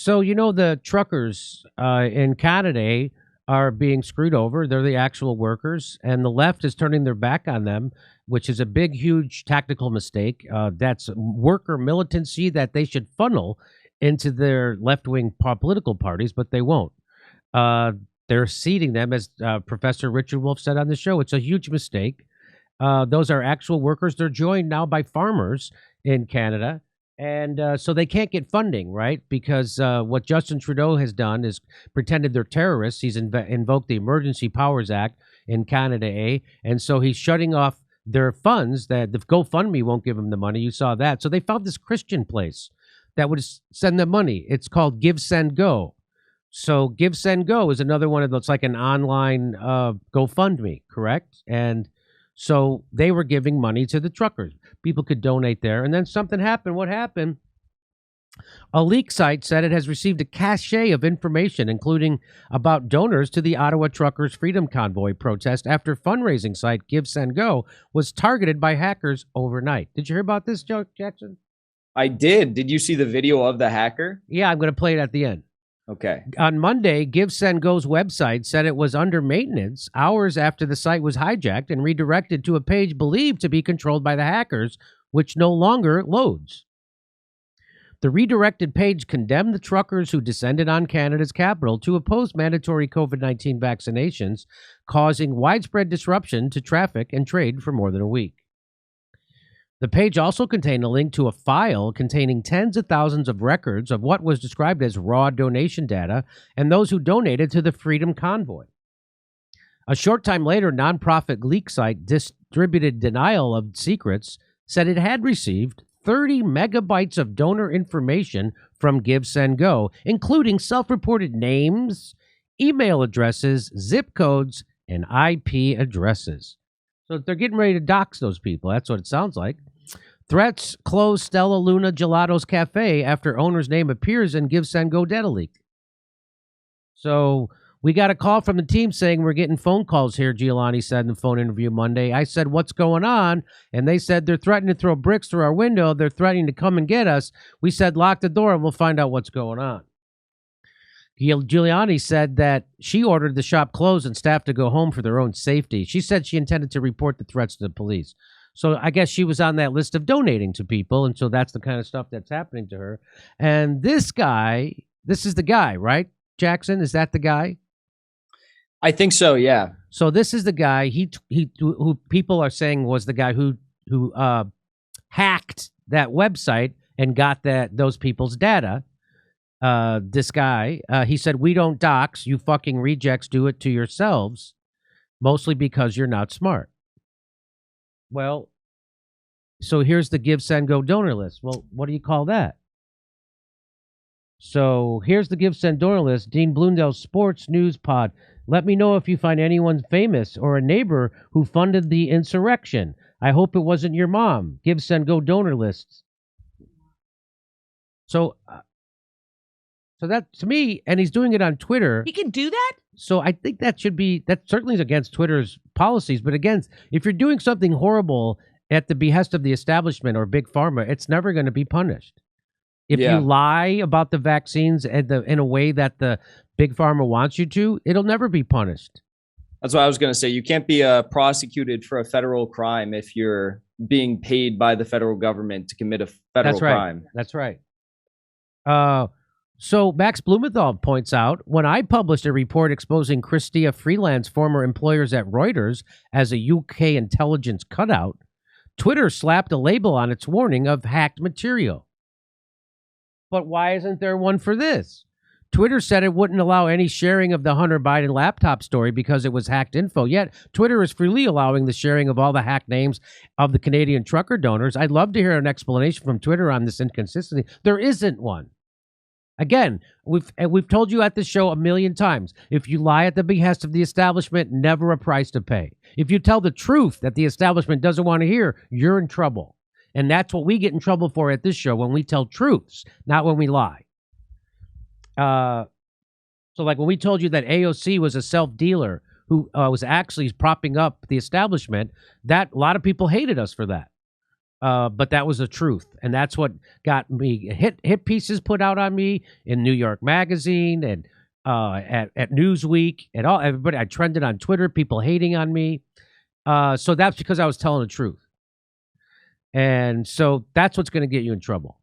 So, the truckers in Canada are being screwed over. They're the actual workers, and the left is turning their back on them, which is a big, huge tactical mistake. That's worker militancy that they should funnel into their left-wing political parties, but they won't. They're seeding them, as Professor Richard Wolff said on the show. It's a huge mistake. Those are actual workers. They're joined now by farmers in Canada. And so they can't get funding, right? Because what Justin Trudeau has done is pretended they're terrorists. He's invoked the Emergency Powers Act in Canada, and so he's shutting off their funds. That the GoFundMe won't give them the money. You saw that. So they found this Christian place that would send them money. It's called Give, Send, Go. So Give, Send, Go is another one of those, like an online GoFundMe, correct? And so they were giving money to the truckers. People could donate there. And then something happened. What happened? A leak site said it has received a cache of information, including about donors to the Ottawa Truckers Freedom Convoy protest after fundraising site Give, Send, Go was targeted by hackers overnight. Did you hear about this, Jackson? I did. Did you see the video of the hacker? Yeah, I'm going to play it at the end. Okay. On Monday, Give, Send, Go's website said it was under maintenance hours after the site was hijacked and redirected to a page believed to be controlled by the hackers, which no longer loads. The redirected page condemned the truckers who descended on Canada's capital to oppose mandatory COVID-19 vaccinations, causing widespread disruption to traffic and trade for more than a week. The page also contained a link to a file containing tens of thousands of records of what was described as raw donation data and those who donated to the Freedom Convoy. A short time later, nonprofit leak site Distributed Denial of Secrets said it had received 30 megabytes of donor information from Give, Send, Go, including self-reported names, email addresses, zip codes, and IP addresses. So they're getting ready to dox those people. That's what it sounds like. Threats close Stella Luna Gelato's Cafe after owner's name appears in Give, Send, Go data leak. So we got a call from the team saying we're getting phone calls here, Giuliani said in the phone interview Monday. I said, what's going on? And they said they're threatening to throw bricks through our window. They're threatening to come and get us. We said, lock the door and we'll find out what's going on. Giuliani said that she ordered the shop closed and staff to go home for their own safety. She said she intended to report the threats to the police. So I guess she was on that list of donating to people, and so that's the kind of stuff that's happening to her. And this guy, this is the guy, right, Jackson? Is that the guy? I think so, yeah. So this is the guy who people are saying was the guy who hacked that website and got those people's data. This guy, he said, we don't dox, you fucking rejects do it to yourselves, mostly because you're not smart. Well, so here's the Give, Send, Go donor list. Well, what do you call that? So here's the Give, Send donor list. Dean Blundell's Sports News Pod. Let me know if you find anyone famous or a neighbor who funded the insurrection. I hope it wasn't your mom. Give, Send, Go donor lists. So that, to me, and he's doing it on Twitter. He can do that? So I think that certainly is against Twitter's policies. But again, if you're doing something horrible at the behest of the establishment or Big Pharma, it's never going to be punished. If you lie about the vaccines in a way that the Big Pharma wants you to, it'll never be punished. That's what I was going to say. You can't be prosecuted for a federal crime if you're being paid by the federal government to commit a federal crime. That's right. So Max Blumenthal points out, when I published a report exposing Chrystia Freeland's former employers at Reuters as a UK intelligence cutout, Twitter slapped a label on its warning of hacked material. But why isn't there one for this? Twitter said it wouldn't allow any sharing of the Hunter Biden laptop story because it was hacked info. Yet Twitter is freely allowing the sharing of all the hacked names of the Canadian trucker donors. I'd love to hear an explanation from Twitter on this inconsistency. There isn't one. Again, we've told you at this show a million times, if you lie at the behest of the establishment, never a price to pay. If you tell the truth that the establishment doesn't want to hear, you're in trouble. And that's what we get in trouble for at this show, when we tell truths, not when we lie. So like when we told you that AOC was a self-dealer who was actually propping up the establishment, that a lot of people hated us for that. But that was the truth, and that's what got me hit pieces put out on me in New York Magazine and at Newsweek and all. Everybody, I trended on Twitter, people hating on me. So that's because I was telling the truth, and so that's what's going to get you in trouble.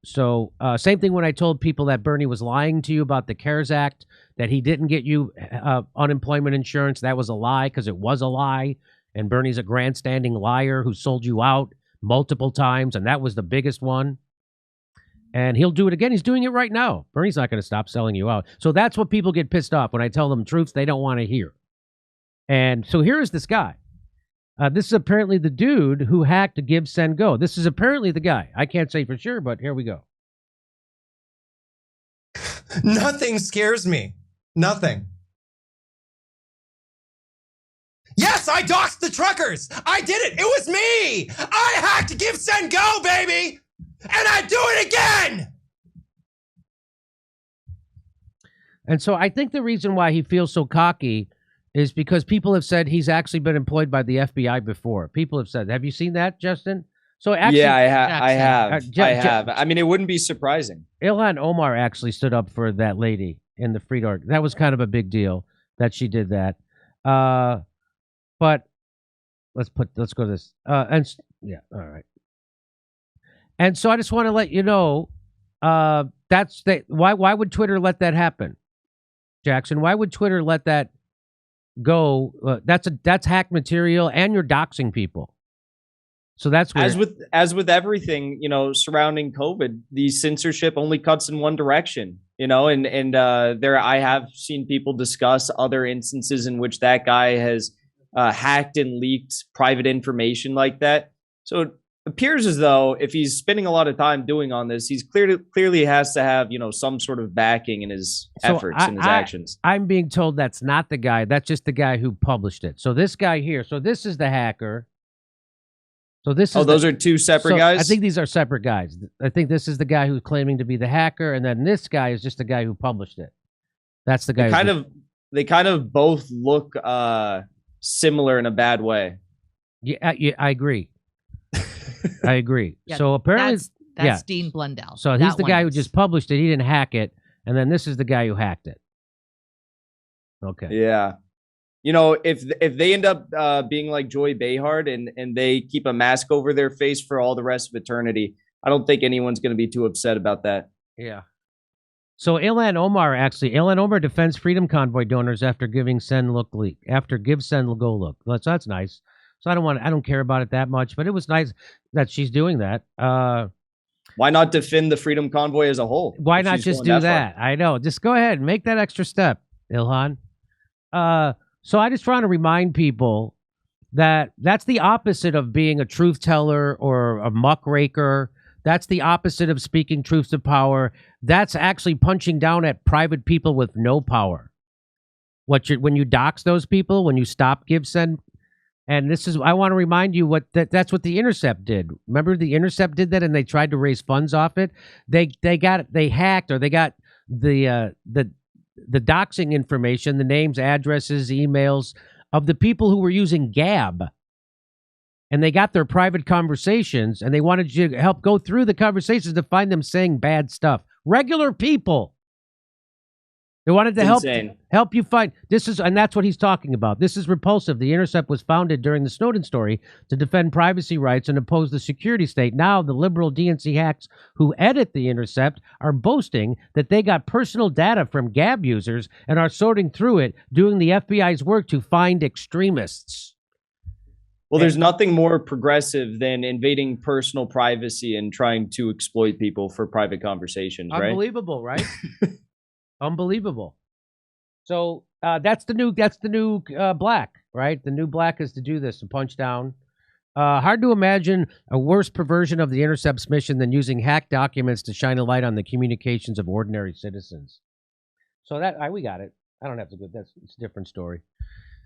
So same thing when I told people that Bernie was lying to you about the CARES Act, that he didn't get you unemployment insurance. That was a lie because it was a lie, and Bernie's a grandstanding liar who sold you out multiple times, and that was the biggest one. And he'll do it again. He's doing it right now. Bernie's not going to stop selling you out. So that's what people get pissed off when I tell them truths they don't want to hear. And so here is this guy. This is apparently the dude who hacked Give, Send, Go. This is apparently the guy. I can't say for sure, but here we go. Nothing scares me. Nothing. Yes, I doxed the truckers. I did it. It was me. I hacked Give, Send, Go, baby. And I do it again. And so I think the reason why he feels so cocky is because people have said he's actually been employed by the FBI before. People have said, have you seen that, Justin? So actually, yeah, I have. I mean, it wouldn't be surprising. Ilhan Omar actually stood up for that lady in the Freed Org. That was kind of a big deal that she did that. But let's go to this. Yeah, all right. And so I just want to let you know, why would Twitter let that happen, Jackson? Why would Twitter let that go? That's hack material, and you're doxing people. So that's weird. As with everything, surrounding COVID, the censorship only cuts in one direction, and there I have seen people discuss other instances in which that guy has hacked and leaked private information like that. So it appears as though if he's spending a lot of time doing on this, he's clearly has to have, some sort of backing in his efforts and his actions. I'm being told that's not the guy. That's just the guy who published it. So this guy here. So this is the hacker. So this is those are two separate guys? I think these are separate guys. I think this is the guy who's claiming to be the hacker, and then this guy is just the guy who published it. That's the guy. They kind of both look similar in a bad way. Yeah, I agree. I agree. Yeah, so apparently that's Dean Blundell. So he's the guy who just published it. He didn't hack it, and then this is the guy who hacked it. Okay. Yeah. If they end up being like Joy Behar and they keep a mask over their face for all the rest of eternity, I don't think anyone's going to be too upset about that. Yeah. So Ilhan Omar defends Freedom Convoy donors after Give, Send, Go look. That's nice. So I don't care about it that much, but it was nice that she's doing that. Why not defend the Freedom Convoy as a whole? Why not just do that? I know. Just go ahead and make that extra step, Ilhan. So I just want to remind people that that's the opposite of being a truth teller or a muckraker. That's the opposite of speaking truth to power. That's actually punching down at private people with no power. When you dox those people, when you stop Give, Send, and I want to remind you that's what the Intercept did. Remember the Intercept did that, and they tried to raise funds off it. They got the doxing information, the names, addresses, emails of the people who were using Gab. And they got their private conversations, and they wanted you to help go through the conversations to find them saying bad stuff. Regular people. They wanted to help you find and that's what he's talking about. This is repulsive. The Intercept was founded during the Snowden story to defend privacy rights and oppose the security state. Now the liberal DNC hacks who edit the Intercept are boasting that they got personal data from Gab users and are sorting through it, doing the FBI's work to find extremists. Well, there's nothing more progressive than invading personal privacy and trying to exploit people for private conversations, right? Unbelievable, right? Unbelievable. So that's the new black, right? The new black is to do this, to punch down. Hard to imagine a worse perversion of the Intercept's mission than using hacked documents to shine a light on the communications of ordinary citizens. So we got it. I don't have to go. It's a different story.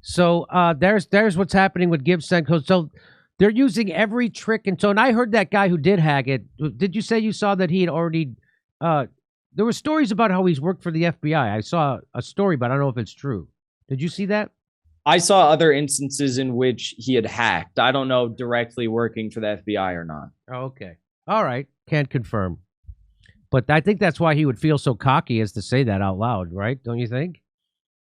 So there's what's happening with Give, Send, Go. So they're using every trick. And I heard that guy who did hack it. Did you say you saw that he had already... there were stories about how he's worked for the FBI. I saw a story, but I don't know if it's true. Did you see that? I saw other instances in which he had hacked. I don't know directly working for the FBI or not. Oh, okay. All right. Can't confirm. But I think that's why he would feel so cocky as to say that out loud, right? Don't you think?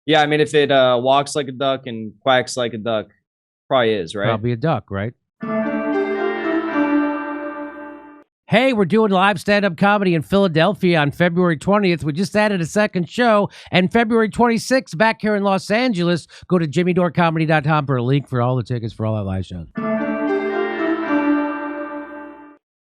Yeah, I mean, if it walks like a duck and quacks like a duck, probably is, right? Probably a duck, right? Hey, we're doing live stand-up comedy in Philadelphia on February 20th. We just added a second show. And February 26th, back here in Los Angeles, go to jimmydorcomedy.com for a link for all the tickets for all our live shows.